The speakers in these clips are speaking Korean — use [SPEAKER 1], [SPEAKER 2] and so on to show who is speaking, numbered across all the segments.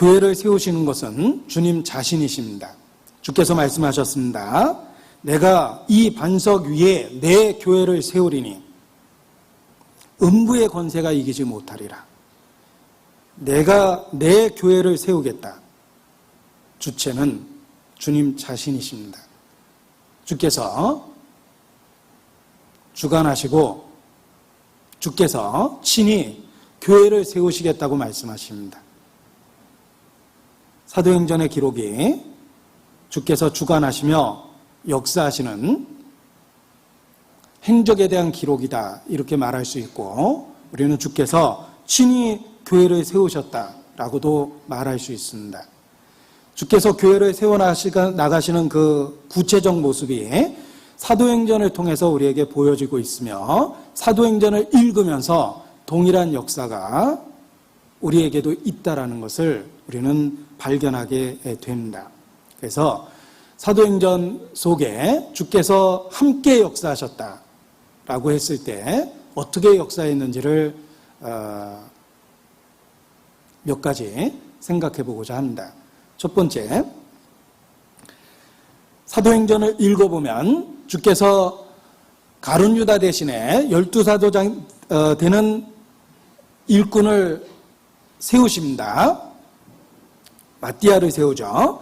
[SPEAKER 1] 교회를 세우시는 것은 주님 자신이십니다. 주께서 말씀하셨습니다. 내가 이 반석 위에 내 교회를 세우리니 음부의 권세가 이기지 못하리라. 내가 내 교회를 세우겠다. 주체는 주님 자신이십니다. 주께서 주관하시고 주께서 친히 교회를 세우시겠다고 말씀하십니다. 사도행전의 기록이 주께서 주관하시며 역사하시는 행적에 대한 기록이다 이렇게 말할 수 있고, 우리는 주께서 친히 교회를 세우셨다라고도 말할 수 있습니다. 주께서 교회를 세워나가시는 그 구체적 모습이 사도행전을 통해서 우리에게 보여지고 있으며, 사도행전을 읽으면서 동일한 역사가 우리에게도 있다라는 것을 우리는 발견하게 됩니다. 그래서 사도행전 속에 주께서 함께 역사하셨다라고 했을 때 어떻게 역사했는지를 몇 가지 생각해 보고자 합니다. 첫 번째, 사도행전을 읽어보면 주께서 가룟 유다 대신에 12사도 되는 일꾼을 세우십니다. 마띠아를 세우죠.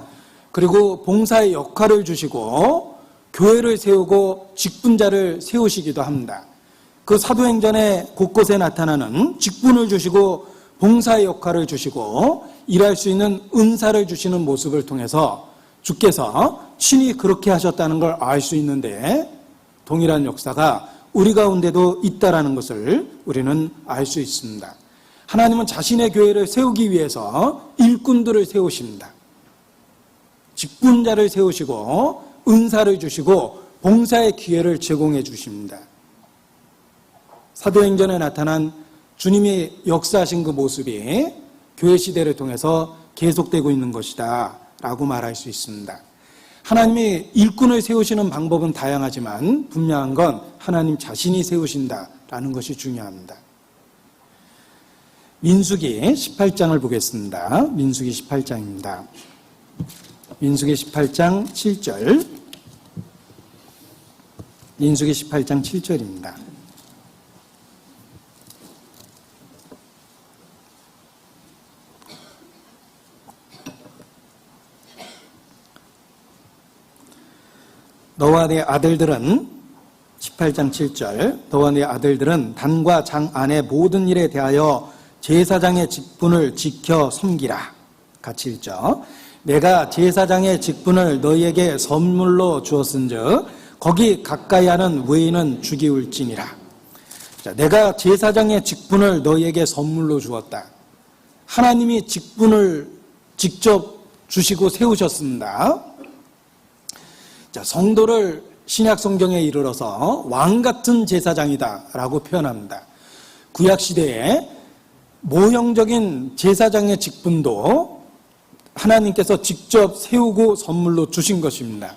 [SPEAKER 1] 그리고 봉사의 역할을 주시고 교회를 세우고 직분자를 세우시기도 합니다. 그 사도행전의 곳곳에 나타나는 직분을 주시고 봉사의 역할을 주시고 일할 수 있는 은사를 주시는 모습을 통해서 주께서 친히 그렇게 하셨다는 걸 알 수 있는데, 동일한 역사가 우리 가운데도 있다라는 것을 우리는 알 수 있습니다. 하나님은 자신의 교회를 세우기 위해서 일꾼들을 세우십니다. 직분자를 세우시고 은사를 주시고 봉사의 기회를 제공해 주십니다. 사도행전에 나타난 주님이 역사하신 그 모습이 교회 시대를 통해서 계속되고 있는 것이다 라고 말할 수 있습니다. 하나님이 일꾼을 세우시는 방법은 다양하지만 분명한 건 하나님 자신이 세우신다라는 것이 중요합니다. 민수기 18장을 보겠습니다. 민수기 18장입니다. 민수기 18장 7절. 민수기 18장 7절입니다. 너와 네 아들들은 18장 7절 너와 네 아들들은 단과 장 안의 모든 일에 대하여 제사장의 직분을 지켜 섬기라. 같이 읽죠. 내가 제사장의 직분을 너희에게 선물로 주었은즉 거기 가까이 하는 외인은 죽이울지니라. 자, 내가 제사장의 직분을 너희에게 선물로 주었다. 하나님이 직분을 직접 주시고 세우셨습니다. 자, 성도를 신약 성경에 이르러서 왕 같은 제사장이다 라고 표현합니다. 구약 시대에 모형적인 제사장의 직분도 하나님께서 직접 세우고 선물로 주신 것입니다.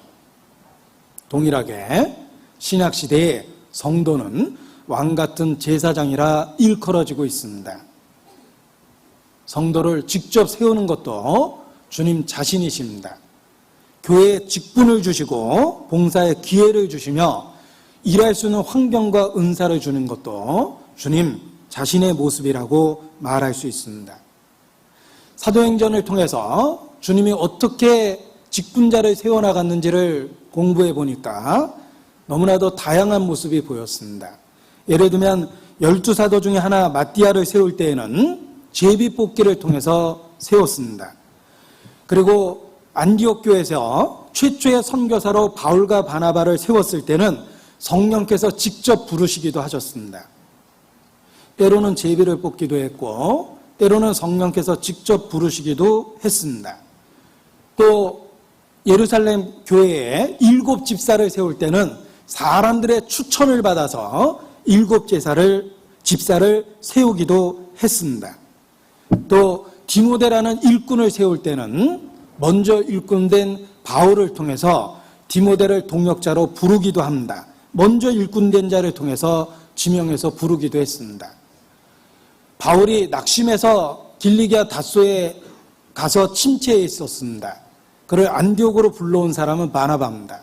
[SPEAKER 1] 동일하게 신약 시대의 성도는 왕 같은 제사장이라 일컬어지고 있습니다. 성도를 직접 세우는 것도 주님 자신이십니다. 교회에 직분을 주시고 봉사의 기회를 주시며 일할 수 있는 환경과 은사를 주는 것도 주님 자신의 모습이라고 말할 수 있습니다. 사도행전을 통해서 주님이 어떻게 직분자를 세워나갔는지를 공부해 보니까 너무나도 다양한 모습이 보였습니다. 예를 들면 12사도 중에 하나 마띠아를 세울 때에는 제비뽑기를 통해서 세웠습니다. 그리고 안디옥 교회에서 최초의 선교사로 바울과 바나바를 세웠을 때는 성령께서 직접 부르시기도 하셨습니다. 때로는 제비를 뽑기도 했고 때로는 성령께서 직접 부르시기도 했습니다. 또 예루살렘 교회에 7 집사를 세울 때는 사람들의 추천을 받아서 7 집사를 세우기도 했습니다. 또 디모데라는 일꾼을 세울 때는 먼저 일꾼된 바울을 통해서 디모데를 동역자로 부르기도 합니다. 먼저 일꾼된 자를 통해서 지명해서 부르기도 했습니다. 바울이 낙심해서 길리기아 닷소에 가서 침체해 있었습니다. 그를 안디옥으로 불러온 사람은 바나바입니다.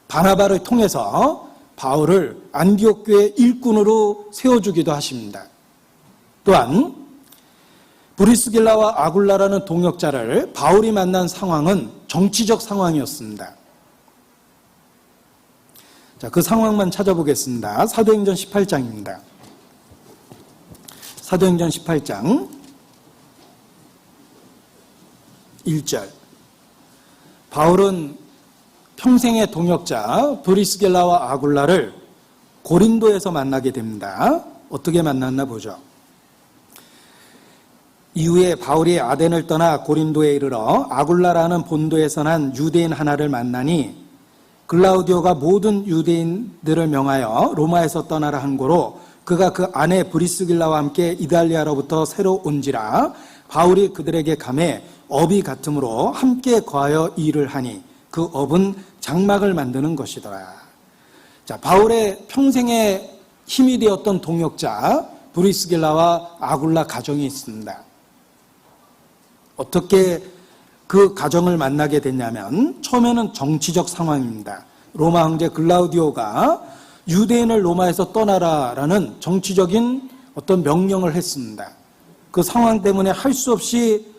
[SPEAKER 1] 바나바를 통해서 바울을 안디옥 교회 일꾼으로 세워주기도 하십니다. 또한 브리스길라와 아굴라라는 동역자를 바울이 만난 상황은 정치적 상황이었습니다. 자, 그 상황만 찾아보겠습니다. 사도행전 18장입니다. 사도행전 18장 1절. 바울은 평생의 동역자 브리스길라와 아굴라를 고린도에서 만나게 됩니다. 어떻게 만났나 보죠. 이후에 바울이 아덴을 떠나 고린도에 이르러 아굴라라는 본도에서 난 유대인 하나를 만나니 글라우디오가 모든 유대인들을 명하여 로마에서 떠나라 한 고로 그가 그 아내 브리스길라와 함께 이달리아로부터 새로 온지라 바울이 그들에게 감해 업이 같으므로 함께 거하여 일을 하니 그 업은 장막을 만드는 것이더라. 자, 바울의 평생의 힘이 되었던 동역자 브리스길라와 아굴라 가정이 있습니다. 어떻게 그 가정을 만나게 됐냐면 처음에는 정치적 상황입니다. 로마 황제 글라우디오가 유대인을 로마에서 떠나라라는 정치적인 어떤 명령을 했습니다. 그 상황 때문에 할 수 없이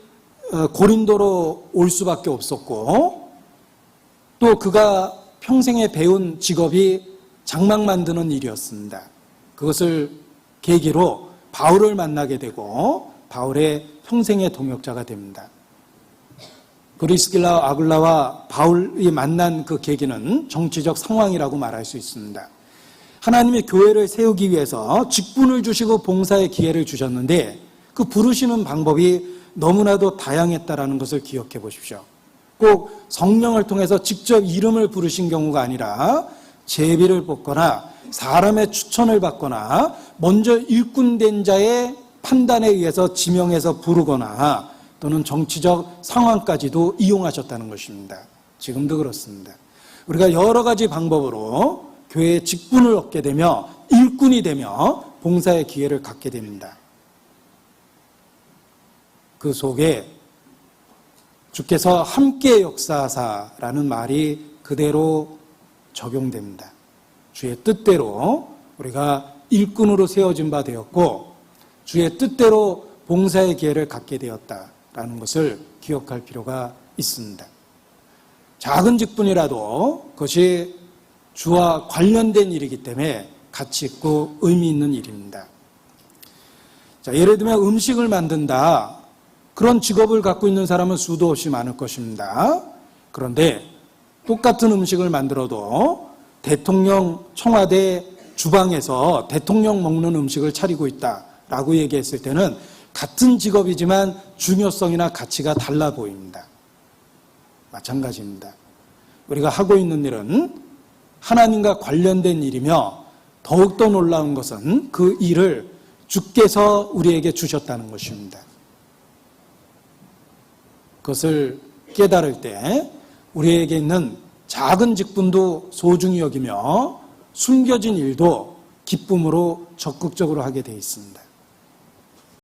[SPEAKER 1] 고린도로 올 수밖에 없었고 또 그가 평생에 배운 직업이 장막 만드는 일이었습니다. 그것을 계기로 바울을 만나게 되고 바울의 평생의 동역자가 됩니다. 브리스길라 아굴라와 바울이 만난 그 계기는 정치적 상황이라고 말할 수 있습니다. 하나님의 교회를 세우기 위해서 직분을 주시고 봉사의 기회를 주셨는데 그 부르시는 방법이 너무나도 다양했다라는 것을 기억해 보십시오. 꼭 성령을 통해서 직접 이름을 부르신 경우가 아니라 제비를 뽑거나 사람의 추천을 받거나 먼저 일꾼된 자의 판단에 의해서 지명해서 부르거나 또는 정치적 상황까지도 이용하셨다는 것입니다. 지금도 그렇습니다. 우리가 여러 가지 방법으로 교회의 직분을 얻게 되며 일꾼이 되며 봉사의 기회를 갖게 됩니다. 그 속에 주께서 함께 역사하사라는 말이 그대로 적용됩니다. 주의 뜻대로 우리가 일꾼으로 세워진 바 되었고 주의 뜻대로 봉사의 기회를 갖게 되었다라는 것을 기억할 필요가 있습니다. 작은 직분이라도 그것이 주와 관련된 일이기 때문에 가치 있고 의미 있는 일입니다. 자, 예를 들면 음식을 만든다. 그런 직업을 갖고 있는 사람은 수도 없이 많을 것입니다. 그런데 똑같은 음식을 만들어도 대통령 청와대 주방에서 대통령 먹는 음식을 차리고 있다라고 얘기했을 때는 같은 직업이지만 중요성이나 가치가 달라 보입니다. 마찬가지입니다. 우리가 하고 있는 일은 하나님과 관련된 일이며 더욱더 놀라운 것은 그 일을 주께서 우리에게 주셨다는 것입니다. 그것을 깨달을 때 우리에게 있는 작은 직분도 소중히 여기며 숨겨진 일도 기쁨으로 적극적으로 하게 되어 있습니다.